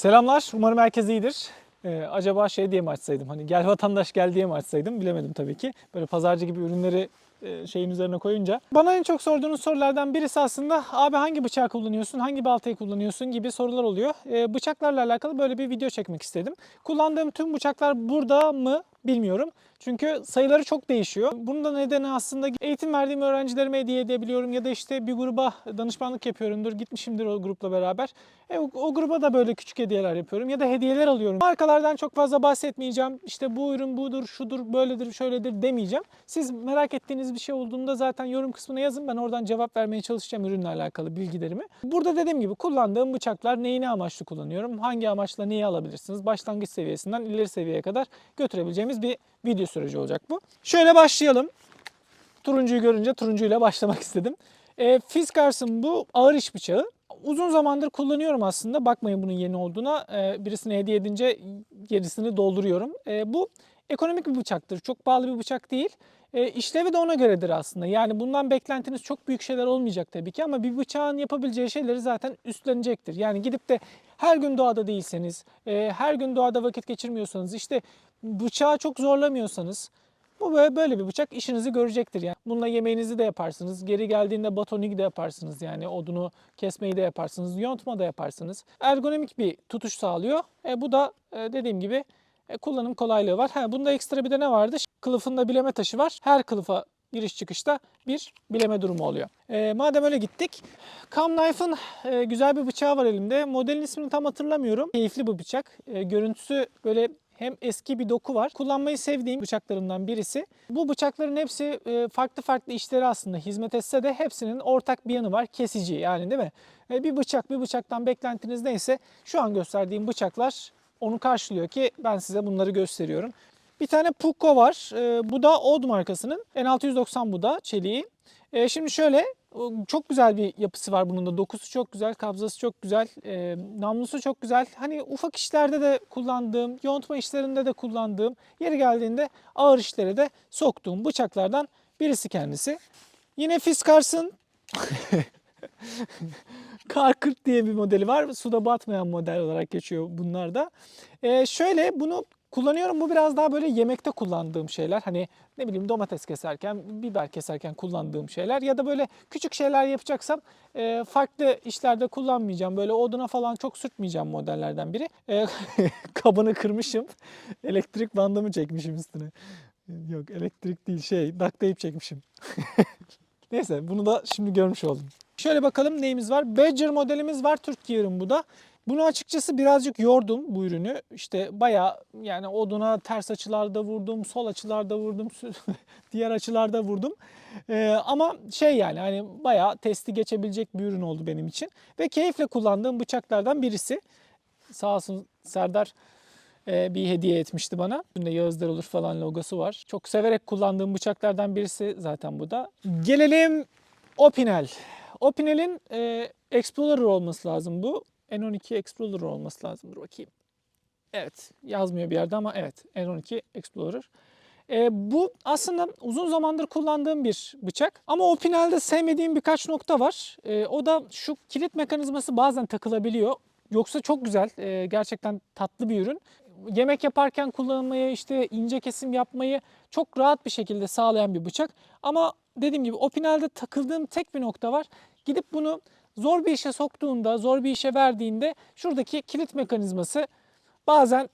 Selamlar, umarım herkes iyidir. Acaba şey diye mi açsaydım, hani gel vatandaş gel diye mi açsaydım bilemedim tabii ki. Böyle pazarcı gibi ürünleri şeyin üzerine koyunca. Bana en çok sorduğunuz sorulardan birisi aslında abi hangi bıçağı kullanıyorsun, hangi baltayı kullanıyorsun gibi sorular oluyor. Bıçaklarla alakalı böyle bir video çekmek istedim. Kullandığım tüm bıçaklar burada mı bilmiyorum. Çünkü sayıları çok değişiyor. Bunun da nedeni aslında eğitim verdiğim öğrencilerime hediye edebiliyorum ya da işte bir gruba danışmanlık yapıyorumdur, gitmişimdir o grupla beraber. O gruba da böyle küçük hediyeler yapıyorum ya da hediyeler alıyorum. Markalardan çok fazla bahsetmeyeceğim. İşte bu ürün budur, şudur, böyledir, şöyledir demeyeceğim. Siz merak ettiğiniz bir şey olduğunda zaten yorum kısmına yazın. Ben oradan cevap vermeye çalışacağım ürünle alakalı bilgilerimi. Burada dediğim gibi kullandığım bıçaklar neyine amaçlı kullanıyorum, hangi amaçla neyi alabilirsiniz, başlangıç seviyesinden ileri seviyeye kadar götürebileceğimiz bir video süreci olacak bu. Şöyle başlayalım. Turuncuyu görünce turuncuyla başlamak istedim. Fiskars'ın bu ağır iş bıçağı. Uzun zamandır kullanıyorum aslında. Bakmayın bunun yeni olduğuna. Birisine hediye edince gerisini dolduruyorum. Bu ekonomik bir bıçaktır. Çok pahalı bir bıçak değil. İşlevi de ona göredir aslında. Yani bundan beklentiniz çok büyük şeyler olmayacak tabii ki ama bir bıçağın yapabileceği şeyleri zaten üstlenecektir. Yani gidip de her gün doğada değilseniz, her gün doğada vakit geçirmiyorsanız, işte bıçağı çok zorlamıyorsanız, bu böyle bir bıçak işinizi görecektir yani. Bununla yemeğinizi de yaparsınız. Geri geldiğinde batonik de yaparsınız yani. Odunu kesmeyi de yaparsınız. Yontma da yaparsınız. Ergonomik bir tutuş sağlıyor. Bu da dediğim gibi kullanım kolaylığı var. Bunda ekstra bir de ne vardı? Kılıfında bileme taşı var. Her kılıfa giriş çıkışta bir bileme durumu oluyor. Madem öyle gittik. Cam Knife'ın güzel bir bıçağı var elimde. Modelin ismini tam hatırlamıyorum. Keyifli bir bıçak. Görüntüsü böyle hem eski bir doku var. Kullanmayı sevdiğim bıçaklarımdan birisi. Bu bıçakların hepsi farklı farklı işleri aslında hizmet etse de hepsinin ortak bir yanı var. Kesici yani, değil mi? Bir bıçaktan beklentiniz neyse şu an gösterdiğim bıçaklar onu karşılıyor ki ben size bunları gösteriyorum. Bir tane Pucco var. Bu da Oud markasının. N690 bu da çeliği. Şimdi şöyle çok güzel bir yapısı var bunun da. Dokusu çok güzel, kabzası çok güzel, namlusu çok güzel. Hani ufak işlerde de kullandığım, yontma işlerinde de kullandığım, yeri geldiğinde ağır işlere de soktuğum bıçaklardan birisi kendisi. Yine Fiskars'ın Kar 40 diye bir modeli var. Suda batmayan model olarak geçiyor bunlar da. Şöyle bunu kullanıyorum. Bu biraz daha böyle yemekte kullandığım şeyler. Hani ne bileyim domates keserken, biber keserken kullandığım şeyler. Ya da böyle küçük şeyler yapacaksam farklı işlerde kullanmayacağım. Böyle oduna falan çok sürtmeyeceğim modellerden biri. Kabını kırmışım. Elektrik bandımı çekmişim üstüne. Yok elektrik değil duct tape çekmişim. Neyse bunu da şimdi görmüş oldum. Şöyle bakalım neyimiz var. Badger modelimiz var. Türk Gear'ın bu da. Bunu açıkçası birazcık yordum bu ürünü. İşte bayağı yani oduna ters açılarda vurdum, sol açılarda vurdum, diğer açılarda vurdum. Ama yani hani bayağı testi geçebilecek bir ürün oldu benim için. Ve keyifle kullandığım bıçaklardan birisi. Sağ olsun Serdar bir hediye etmişti bana. Üstünde Yağızlar Olur falan logosu var. Çok severek kullandığım bıçaklardan birisi zaten bu da. Gelelim Opinel. Opinel'in Explorer olması lazım bu. N12 Explorer olması lazım. Dur bakayım. Evet yazmıyor bir yerde ama evet N12 Explorer. Bu aslında uzun zamandır kullandığım bir bıçak. Ama Opinel'de sevmediğim birkaç nokta var. O da şu kilit mekanizması bazen takılabiliyor. Yoksa çok güzel, gerçekten tatlı bir ürün. Yemek yaparken kullanmayı, işte ince kesim yapmayı çok rahat bir şekilde sağlayan bir bıçak. Ama dediğim gibi Opinel'de takıldığım tek bir nokta var. Gidip bunu zor bir işe soktuğunda, zor bir işe verdiğinde şuradaki kilit mekanizması bazen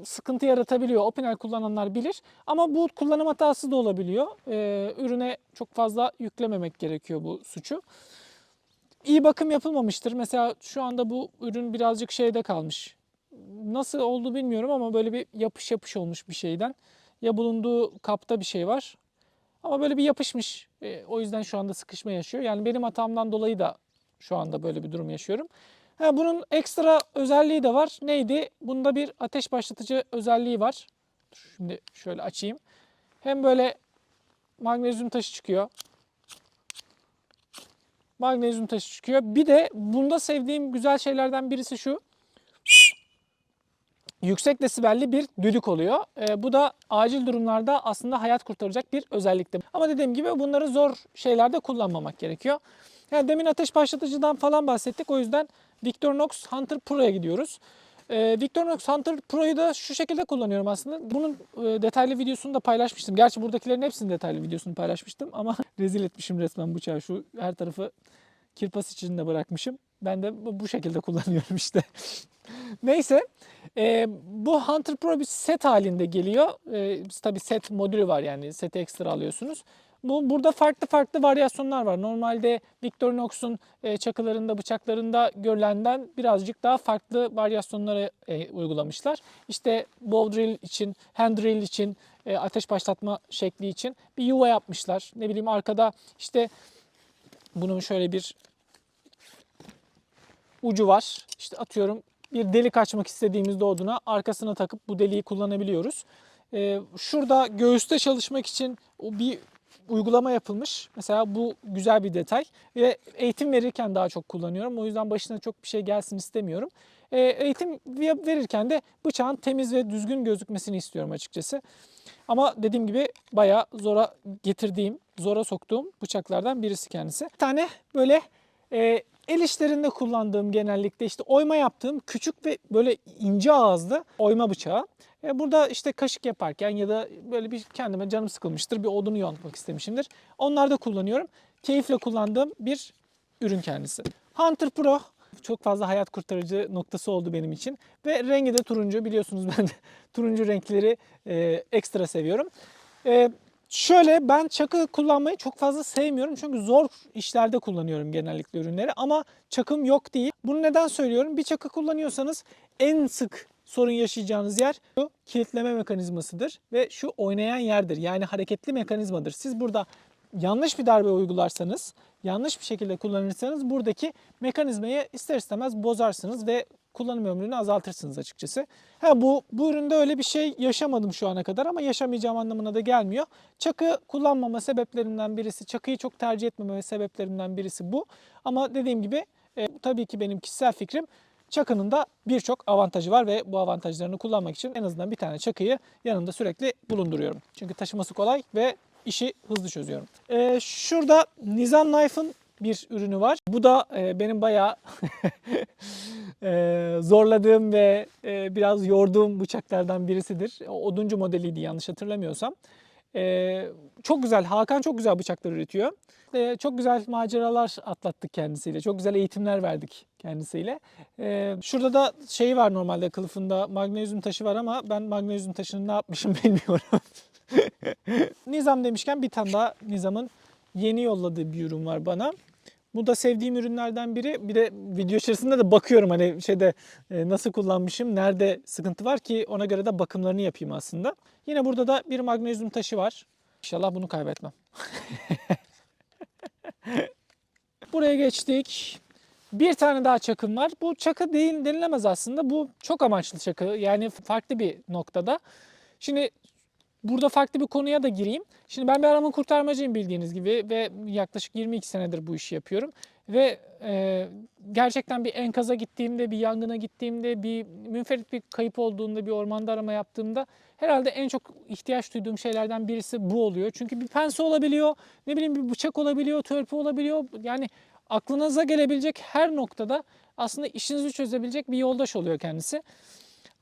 sıkıntı yaratabiliyor. Opinel kullananlar bilir. Ama bu kullanım hatası da olabiliyor. Ürüne çok fazla yüklememek gerekiyor bu suçu. İyi bakım yapılmamıştır. Mesela şu anda bu ürün birazcık şeyde kalmış. Nasıl oldu bilmiyorum ama böyle bir yapış yapış olmuş bir şeyden. Ya bulunduğu kapta bir şey var. Ama böyle bir yapışmış. O yüzden şu anda sıkışma yaşıyor. Yani benim hatamdan dolayı da şu anda böyle bir durum yaşıyorum. Bunun ekstra özelliği de var. Neydi? Bunda bir ateş başlatıcı özelliği var. Şimdi şöyle açayım. Hem böyle magnezyum taşı çıkıyor. Magnezyum taşı çıkıyor. Bir de bunda sevdiğim güzel şeylerden birisi şu. Yüksek desibelli bir düdük oluyor. Bu da acil durumlarda aslında hayat kurtaracak bir özellikti. Ama dediğim gibi bunları zor şeylerde kullanmamak gerekiyor. Yani demin ateş başlatıcıdan falan bahsettik. O yüzden Victorinox Hunter Pro'ya gidiyoruz. Victorinox Hunter Pro'yu da şu şekilde kullanıyorum aslında. Bunun detaylı videosunu da paylaşmıştım. Gerçi buradakilerin hepsinin detaylı videosunu paylaşmıştım ama rezil etmişim resmen bıçağı. Şu her tarafı kirpas içinde bırakmışım. Ben de bu şekilde kullanıyorum işte. Neyse, bu Hunter Pro bir set halinde geliyor. Tabii set modülü var, yani seti ekstra alıyorsunuz. Burada farklı farklı varyasyonlar var. Normalde Victorinox'un çakılarında, bıçaklarında görülenden birazcık daha farklı varyasyonları uygulamışlar. İşte bow drill için, hand drill için, ateş başlatma şekli için bir yuva yapmışlar. Ne bileyim, arkada işte bunun şöyle bir ucu var. İşte atıyorum, bir delik açmak istediğimizde oduna arkasına takıp bu deliği kullanabiliyoruz. Şurada göğüste çalışmak için bir uygulama yapılmış. Mesela bu güzel bir detay. Ve eğitim verirken daha çok kullanıyorum. O yüzden başına çok bir şey gelsin istemiyorum. Eğitim verirken de bıçağın temiz ve düzgün gözükmesini istiyorum açıkçası. Ama dediğim gibi bayağı zora getirdiğim, zora soktuğum bıçaklardan birisi kendisi. Bir tane böyle el işlerinde kullandığım, genellikle işte oyma yaptığım küçük ve böyle ince ağızlı oyma bıçağı. Burada işte kaşık yaparken ya da böyle bir kendime canım sıkılmıştır, bir odunu yontmak istemişimdir. Onlarda kullanıyorum. Keyifle kullandığım bir ürün kendisi. Hunter Pro çok fazla hayat kurtarıcı noktası oldu benim için. Ve rengi de turuncu, biliyorsunuz ben de turuncu renkleri ekstra seviyorum. Şöyle, ben çakı kullanmayı çok fazla sevmiyorum çünkü zor işlerde kullanıyorum genellikle ürünleri, ama çakım yok değil. Bunu neden söylüyorum? Bir çakı kullanıyorsanız en sık sorun yaşayacağınız yer şu kilitleme mekanizmasıdır ve şu oynayan yerdir. Yani hareketli mekanizmadır. Siz burada yanlış bir darbe uygularsanız, yanlış bir şekilde kullanırsanız buradaki mekanizmayı ister istemez bozarsınız ve kullanım ömrünü azaltırsınız açıkçası. Bu üründe öyle bir şey yaşamadım şu ana kadar, ama yaşamayacağım anlamına da gelmiyor. Çakı kullanmama sebeplerimden birisi, çakıyı çok tercih etmeme sebeplerimden birisi bu. Ama dediğim gibi tabii ki benim kişisel fikrim, çakının da birçok avantajı var ve bu avantajlarını kullanmak için en azından bir tane çakıyı yanımda sürekli bulunduruyorum. Çünkü taşıması kolay ve işi hızlı çözüyorum. Şurada Nizam Knife'ın bir ürünü var. Bu da benim bayağı zorladığım ve biraz yorduğum bıçaklardan birisidir. Oduncu modeliydi yanlış hatırlamıyorsam. Çok güzel, Hakan çok güzel bıçaklar üretiyor. Çok güzel maceralar atlattık kendisiyle. Çok güzel eğitimler verdik kendisiyle. Şurada da şey var, normalde kılıfında magnezyum taşı var ama ben magnezyum taşını ne yapmışım bilmiyorum. Nizam demişken bir tane daha Nizam'ın yeni yolladığı bir ürün var bana. Bu da sevdiğim ürünlerden biri. Bir de video içerisinde de bakıyorum hani nasıl kullanmışım, nerede sıkıntı var ki ona göre de bakımlarını yapayım aslında. Yine burada da bir magnezyum taşı var. İnşallah bunu kaybetmem. Buraya geçtik. Bir tane daha çakım var. Bu çakı değil denilemez aslında. Bu çok amaçlı çakı. Yani farklı bir noktada. Şimdi burada farklı bir konuya da gireyim. Şimdi ben bir arama kurtarmacıyım bildiğiniz gibi ve yaklaşık 22 senedir bu işi yapıyorum. Ve gerçekten bir enkaza gittiğimde, bir yangına gittiğimde, bir münferit bir kayıp olduğunda, bir ormanda arama yaptığımda herhalde en çok ihtiyaç duyduğum şeylerden birisi bu oluyor. Çünkü bir pense olabiliyor, ne bileyim bir bıçak olabiliyor, törpü olabiliyor. Yani aklınıza gelebilecek her noktada aslında işinizi çözebilecek bir yoldaş oluyor kendisi.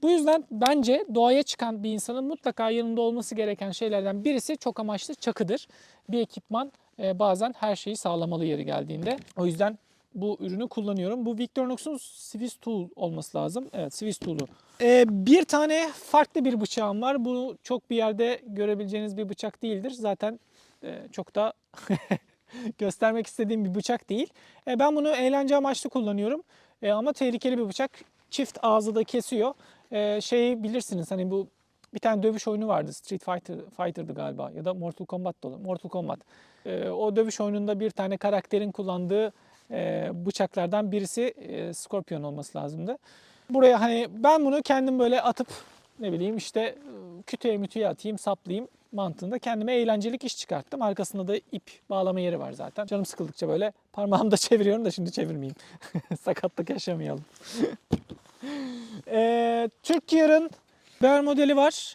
Bu yüzden bence doğaya çıkan bir insanın mutlaka yanında olması gereken şeylerden birisi çok amaçlı çakıdır. Bir ekipman bazen her şeyi sağlamalı yeri geldiğinde. O yüzden bu ürünü kullanıyorum. Bu Victorinox'un Swiss Tool olması lazım. Evet, Swiss Tool'u. Bir tane farklı bir bıçağım var. Bu çok bir yerde görebileceğiniz bir bıçak değildir. Zaten çok da göstermek istediğim bir bıçak değil. Ben bunu eğlence amaçlı kullanıyorum. Ama tehlikeli bir bıçak. Çift ağzı da kesiyor. Şeyi bilirsiniz, hani bu bir tane dövüş oyunu vardı. Street Fighter'dı galiba ya da Mortal Kombat'tı o. Mortal Kombat. O dövüş oyununda bir tane karakterin kullandığı bıçaklardan birisi Scorpion olması lazımdı. Buraya hani ben bunu kendim böyle atıp ne bileyim işte kütüğe mütüğe atayım, saplayayım mantığında kendime eğlencelik iş çıkarttım. Arkasında da ip bağlama yeri var zaten. Canım sıkıldıkça böyle parmağımda çeviriyorum da şimdi çevirmeyeyim. Sakatlık yaşamayalım. Türkiye'nin Bear modeli var.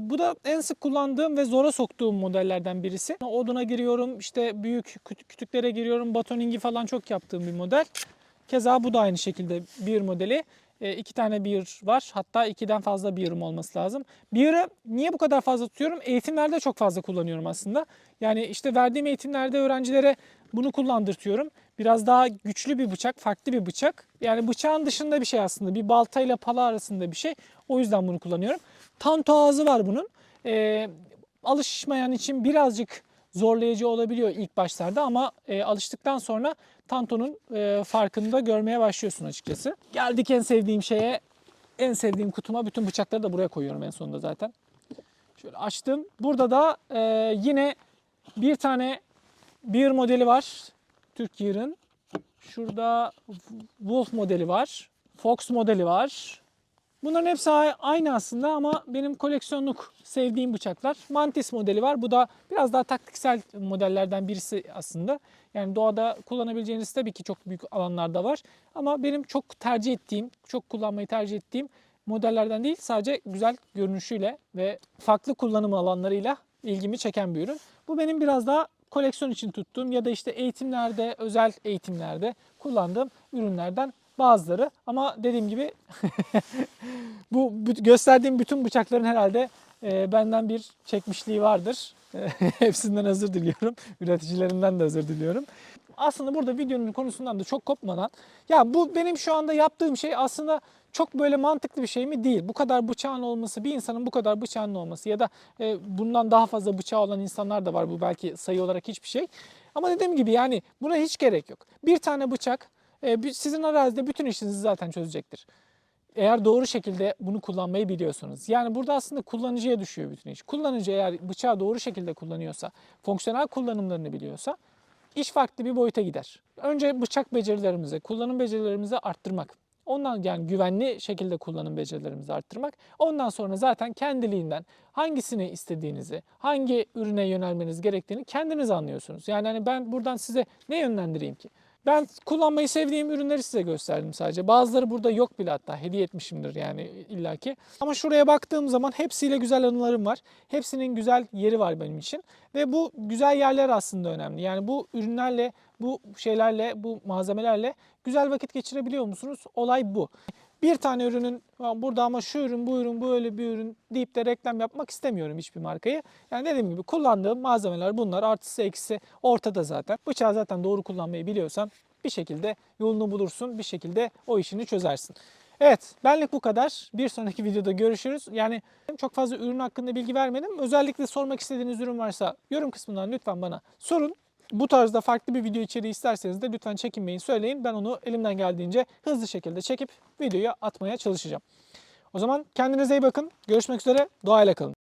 Bu da en sık kullandığım ve zora soktuğum modellerden birisi. Oduna giriyorum, işte büyük kütüklere giriyorum, batoningi falan çok yaptığım bir model. Keza bu da aynı şekilde bir modeli. 2 tane beer var. Hatta 2'den fazla beer'ım olması lazım. Beer'ı niye bu kadar fazla tutuyorum? Eğitimlerde çok fazla kullanıyorum aslında. Yani işte verdiğim eğitimlerde öğrencilere bunu kullandırtıyorum. Biraz daha güçlü bir bıçak, farklı bir bıçak. Yani bıçağın dışında bir şey aslında. Bir baltayla pala arasında bir şey. O yüzden bunu kullanıyorum. Tanto ağzı var bunun. Alışmayan için birazcık zorlayıcı olabiliyor ilk başlarda ama alıştıktan sonra Tanto'nun farkını da görmeye başlıyorsun açıkçası. Geldik en sevdiğim şeye, en sevdiğim kutuma. Bütün bıçakları da buraya koyuyorum en sonunda zaten. Şöyle açtım. Burada da yine bir tane Beer modeli var. Türk Gear'ın. Şurada Wolf modeli var. Fox modeli var. Bunların hepsi aynı aslında ama benim koleksiyonluk sevdiğim bıçaklar. Mantis modeli var. Bu da biraz daha taktiksel modellerden birisi aslında. Yani doğada kullanabileceğiniz tabii ki çok büyük alanlarda var. Ama benim çok tercih ettiğim, çok kullanmayı tercih ettiğim modellerden değil. Sadece güzel görünüşüyle ve farklı kullanım alanlarıyla ilgimi çeken bir ürün. Bu benim biraz daha koleksiyon için tuttuğum ya da işte eğitimlerde, özel eğitimlerde kullandığım ürünlerden bazıları. Ama dediğim gibi bu gösterdiğim bütün bıçakların herhalde benden bir çekmişliği vardır. Hepsinden özür diliyorum. Üreticilerinden de özür diliyorum. Aslında burada videonun konusundan da çok kopmadan, ya bu benim şu anda yaptığım şey aslında çok böyle mantıklı bir şey mi? Değil. Bu kadar bıçağın olması, bir insanın bu kadar bıçağının olması ya da bundan daha fazla bıçağı olan insanlar da var. Bu belki sayı olarak hiçbir şey. Ama dediğim gibi yani buna hiç gerek yok. Bir tane bıçak sizin arazide bütün işinizi zaten çözecektir. Eğer doğru şekilde bunu kullanmayı biliyorsanız. Yani burada aslında kullanıcıya düşüyor bütün iş. Kullanıcı eğer bıçağı doğru şekilde kullanıyorsa, fonksiyonel kullanımlarını biliyorsa iş farklı bir boyuta gider. Önce bıçak becerilerimizi, kullanım becerilerimizi arttırmak. Ondan yani güvenli şekilde kullanım becerilerimizi arttırmak. Ondan sonra zaten kendiliğinden hangisini istediğinizi, hangi ürüne yönelmeniz gerektiğini kendiniz anlıyorsunuz. Yani hani ben buradan size ne yönlendireyim ki? Ben kullanmayı sevdiğim ürünleri size gösterdim sadece. Bazıları burada yok bile, hatta hediye etmişimdir yani illaki. Ama şuraya baktığım zaman hepsiyle güzel anılarım var. Hepsinin güzel yeri var benim için. Ve bu güzel yerler aslında önemli. Yani bu ürünlerle, bu şeylerle, bu malzemelerle güzel vakit geçirebiliyor musunuz? Olay bu. Bir tane ürünün burada ama şu ürün, bu ürün, böyle bir ürün deyip de reklam yapmak istemiyorum hiçbir markayı. Yani dediğim gibi kullandığım malzemeler bunlar. Artısı eksisi ortada zaten. Bıçağı zaten doğru kullanmayı biliyorsan bir şekilde yolunu bulursun. Bir şekilde o işini çözersin. Evet, benlik bu kadar. Bir sonraki videoda görüşürüz. Yani çok fazla ürün hakkında bilgi vermedim. Özellikle sormak istediğiniz ürün varsa yorum kısmından lütfen bana sorun. Bu tarzda farklı bir video içeriği isterseniz de lütfen çekinmeyin, söyleyin. Ben onu elimden geldiğince hızlı şekilde çekip videoya atmaya çalışacağım. O zaman kendinize iyi bakın. Görüşmek üzere. Doğayla kalın.